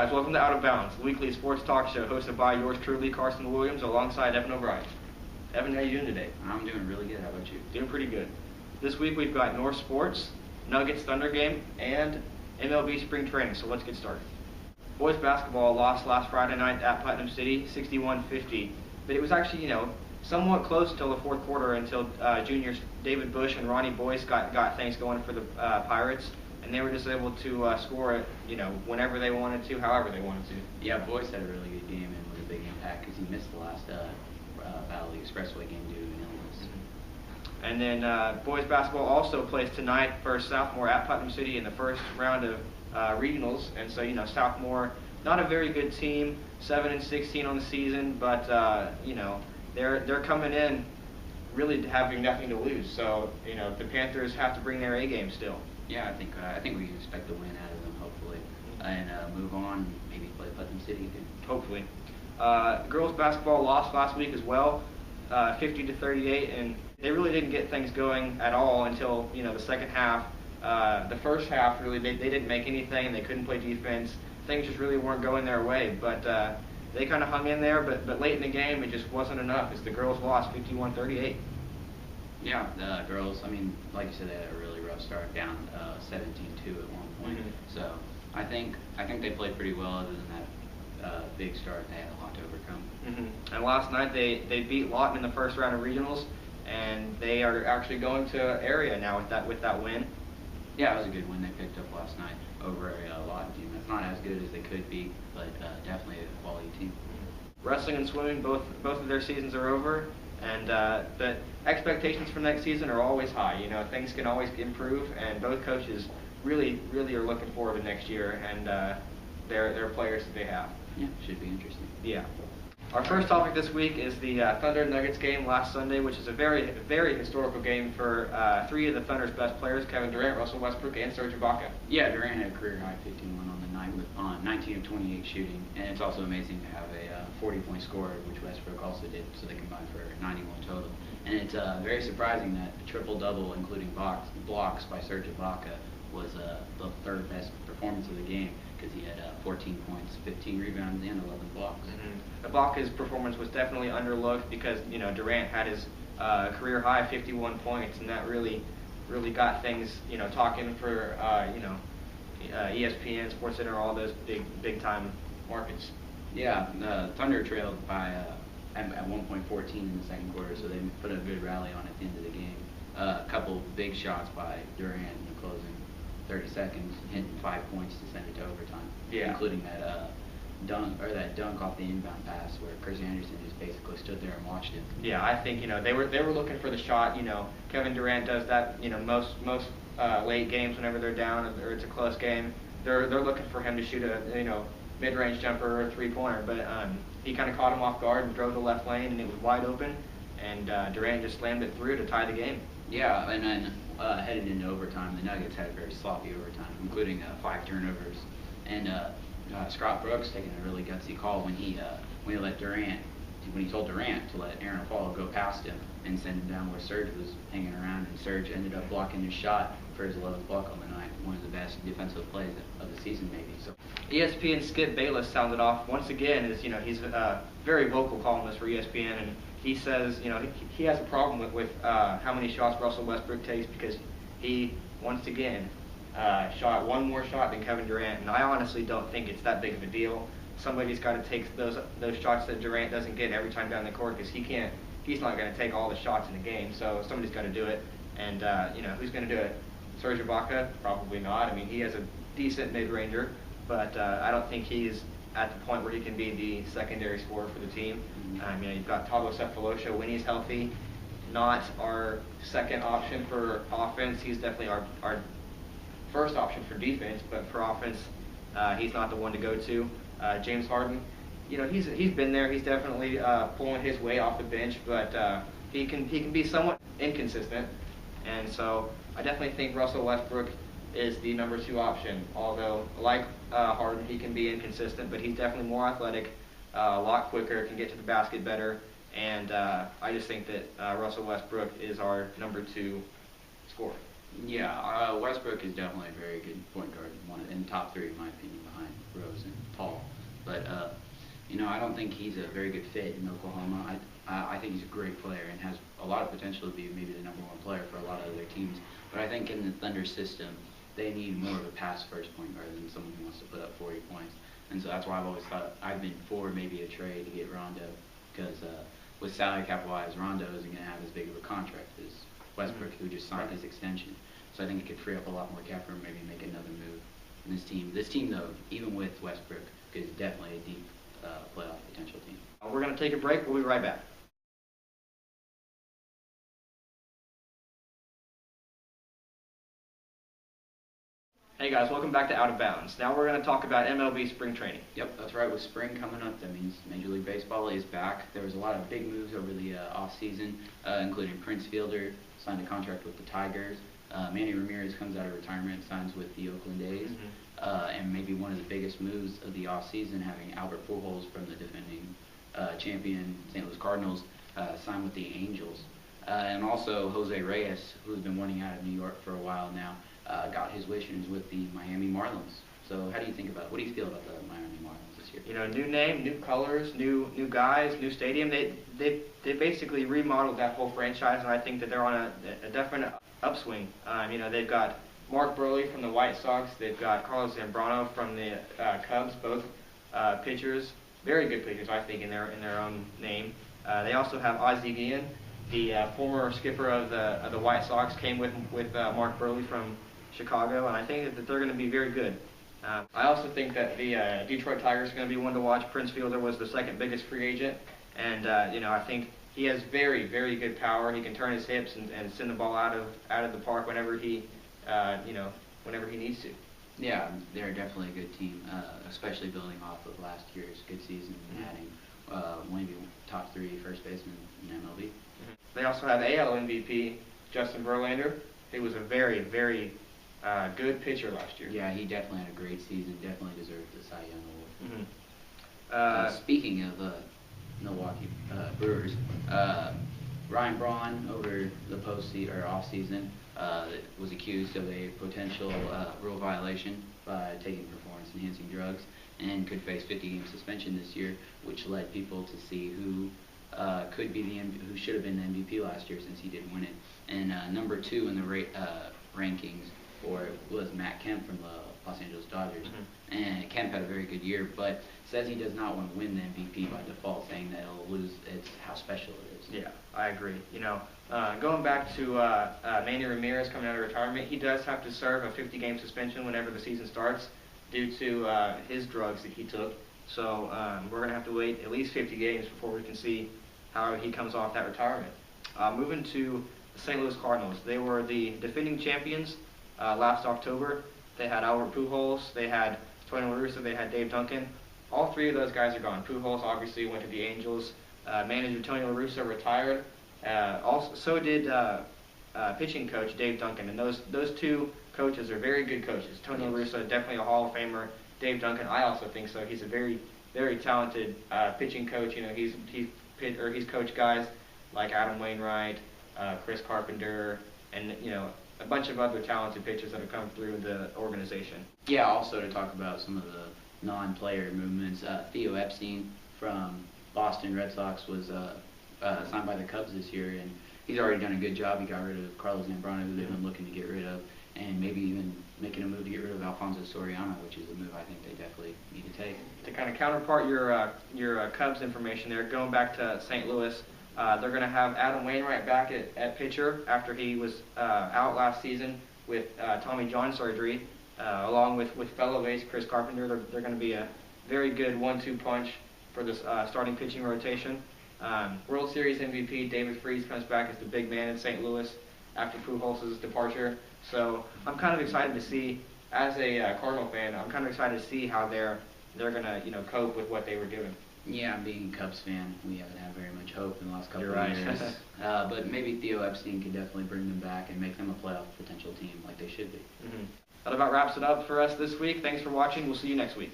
guys, welcome to Out of Bounds, the weekly sports talk show hosted by yours truly, Carson Williams, alongside Evan O'Brien. Evan, how you doing today? I'm doing really good. How about you? Doing pretty good. This week we've got North Sports, Nuggets Thunder game, and MLB spring training, so let's get started. Boys basketball lost last Friday night at Putnam City, 61-50, but it was actually, somewhat close until the fourth quarter, until juniors David Bush and Ronnie Boyce got things going for the Pirates. And they were just able to score it, whenever they wanted to, however they wanted to. Yeah, Boyce had a really good game and was a big impact because he missed the last Valley Expressway game due to an illness. Mm-hmm. And then boys basketball also plays tonight for Southmore at Putnam City in the first round of regionals. And so, Southmore, not a very good team, 7-16 on the season, but they're coming in really having nothing to lose. So, the Panthers have to bring their A game still. Yeah, I think we can expect a win out of them, hopefully, and move on, maybe play Putnam City again. Hopefully. Girls basketball lost last week as well, 50-38, and they really didn't get things going at all until the second half. The first half, really, they didn't make anything. They couldn't play defense. Things just really weren't going their way, but they kind of hung in there. But late in the game, it just wasn't enough as the girls lost 51-38. Yeah, the girls, like you said, they had a really rough start, down 17-2 at one point. Mm-hmm. So I think they played pretty well. Other than that big start, they had a lot to overcome. Mm-hmm. And last night they beat Lawton in the first round of regionals, and they are actually going to area now with that win. Yeah, it was a good win they picked up last night over a Lawton team. It's not as good as they could be, but definitely a quality team. Wrestling and swimming, both of their seasons are over. And the expectations for next season are always high. Things can always improve, and both coaches really are looking forward to next year and their players that they have. Yeah, should be interesting. Yeah. Our first topic this week is the Thunder Nuggets game last Sunday, which is a very historical game for three of the Thunder's best players: Kevin Durant, Russell Westbrook, and Serge Ibaka. Yeah, Durant had a career high 51 on the night with 19 of 28 shooting, and it's also amazing to have a 40-point scorer, which Westbrook also did, so they combined for 91 total. And it's very surprising that the triple-double, including blocks by Serge Ibaka, was the third best performance of the game, because he had 14 points, 15 rebounds, and 11 blocks. Mm-hmm. Ibaka's performance was definitely underlooked because Durant had his career high 51 points, and that really got things talking for ESPN, SportsCenter, all those big time markets. Yeah, the Thunder trailed by at 1.14 in the second quarter, so they put a good rally on at the end of the game. A couple big shots by Durant in the closing 30 seconds, hitting 5 points to send it to overtime. Yeah. Including that dunk off the inbound pass where Chris Anderson just basically stood there and watched it. Yeah, I think they were looking for the shot. Kevin Durant does that. Most late games whenever they're down or it's a close game, they're looking for him to shoot a mid-range jumper or three-pointer, but he kind of caught him off guard and drove the left lane, and it was wide open, and Durant just slammed it through to tie the game. Yeah, and then headed into overtime, the Nuggets had a very sloppy overtime, including 5 turnovers, and Scott Brooks taking a really gutsy call when he told Durant to let Aaron Aflalo go past him and send him down where Serge was hanging around, and Serge ended up blocking his shot for his 11th block on the night. One of the best defensive plays of the season, maybe. So ESPN Skip Bayless sounded off once again. He's a very vocal columnist for ESPN, and he says he has a problem with how many shots Russell Westbrook takes, because he once again shot one more shot than Kevin Durant, and I honestly don't think it's that big of a deal. Somebody's got to take those shots that Durant doesn't get every time down the court, because he's not going to take all the shots in the game, so somebody's got to do it. And who's going to do it? Serge Ibaka? Probably not. He has a decent mid-ranger, but I don't think he's at the point where he can be the secondary scorer for the team. You've got Thabo Sefolosha when he's healthy, not our second option for offense. He's definitely our first option for defense, but for offense, he's not the one to go to. James Harden, he's been there. He's definitely pulling his weight off the bench, but he can be somewhat inconsistent. And so I definitely think Russell Westbrook is the number 2 option. Although, like Harden, he can be inconsistent, but he's definitely more athletic, a lot quicker, can get to the basket better. And I just think that Russell Westbrook is our number 2 scorer. Yeah, Westbrook is definitely a very good point guard, one in top three in my opinion, behind Rose and Paul. But I don't think he's a very good fit in Oklahoma. I think he's a great player and has a lot of potential to be maybe the #1 player for a lot of other teams. But I think in the Thunder system, they need more of a pass-first point guard than someone who wants to put up 40 points. And so that's why I've always thought I've been for maybe a trade to get Rondo, because with salary cap-wise, Rondo isn't going to have as big of a contract as Westbrook, who just signed his extension. So I think it could free up a lot more cap room, maybe make another move in this team. This team, though, even with Westbrook, is definitely a deep playoff potential team. We're going to take a break. We'll be right back. Hey guys, welcome back to Out of Bounds. Now we're going to talk about MLB spring training. Yep, that's right. With spring coming up, that means Major League Baseball is back. There was a lot of big moves over the off-season, including Prince Fielder signed a contract with the Tigers. Manny Ramirez comes out of retirement, signs with the Oakland A's. And maybe one of the biggest moves of the off-season, having Albert Pujols from the defending champion St. Louis Cardinals sign with the Angels. And also Jose Reyes, who's been wanting out of New York for a while now, got his wish and is with the Miami Marlins. So how do you think about, what do you feel about the Miami Marlins this year? You know, new name, new colors, new guys, new stadium. They basically remodeled that whole franchise, and I think that they're on a definite upswing. They've got Mark Burley from the White Sox. They've got Carlos Zambrano from the Cubs, both pitchers, very good pitchers, I think, in their own name. They also have Ozzie Guillen, the former skipper of the White Sox, came with Mark Burley from Chicago, and I think that they're going to be very good. I also think that the Detroit Tigers are going to be one to watch. Prince Fielder was the second biggest free agent, and I think he has very, very good power. He can turn his hips and send the ball out of the park whenever he needs to. Yeah, they're definitely a good team, especially building off of last year's good season and adding maybe top 3 first basemen in MLB. They also have AL MVP Justin Verlander. He was a very, very good pitcher last year. Yeah, he definitely had a great season. Definitely deserved the Cy Young Award. Speaking of Milwaukee Brewers, Ryan Braun over the off-season was accused of a potential rule violation by taking performance-enhancing drugs and could face 50-game suspension this year, which led people to see who who should have been the MVP last year, since he didn't win it. And number 2 in the rankings was Matt Kemp from the Los Angeles Dodgers. And Kemp had a very good year, but says he does not want to win the MVP by default, saying that he'll lose how special it is. Yeah, I agree. Going back to Manny Ramirez coming out of retirement, he does have to serve a 50-game suspension whenever the season starts due to his drugs that he took. So we're going to have to wait at least 50 games before we can see how he comes off that retirement. Moving to the St. Louis Cardinals. They were the defending champions last October. They had Albert Pujols, they had Tony La Russa, they had Dave Duncan. All 3 of those guys are gone. Pujols obviously went to the Angels. Manager Tony La Russa retired. So did pitching coach Dave Duncan. And those 2 coaches are very good coaches. Tony La Russa, definitely a Hall of Famer. Dave Duncan, I also think so. He's a very, very talented pitching coach. He's coached guys like Adam Wainwright, Chris Carpenter, and a bunch of other talented pitchers that have come through the organization. Yeah, also to talk about some of the non-player movements, Theo Epstein from Boston Red Sox was signed by the Cubs this year, and he's already done a good job. He got rid of Carlos Zambrano, who they've been looking to get rid of, and maybe even making a move to get rid of Alfonso Soriano, which is a move I think they definitely need to take. To kind of counterpart your Cubs information there, going back to St. Louis, they're going to have Adam Wainwright back at pitcher after he was out last season with Tommy John surgery, along with fellow ace Chris Carpenter. They're going to be a very good 1-2 punch for this starting pitching rotation. World Series MVP David Freese comes back as the big man in St. Louis after Pujols' departure. So I'm kind of excited to see, as a Cardinal fan, I'm kind of excited to see how they're going to cope with what they were doing. Yeah, being a Cubs fan, we haven't had very much hope in the last couple of years. But maybe Theo Epstein can definitely bring them back and make them a playoff potential team like they should be. That about wraps it up for us this week. Thanks for watching. We'll see you next week.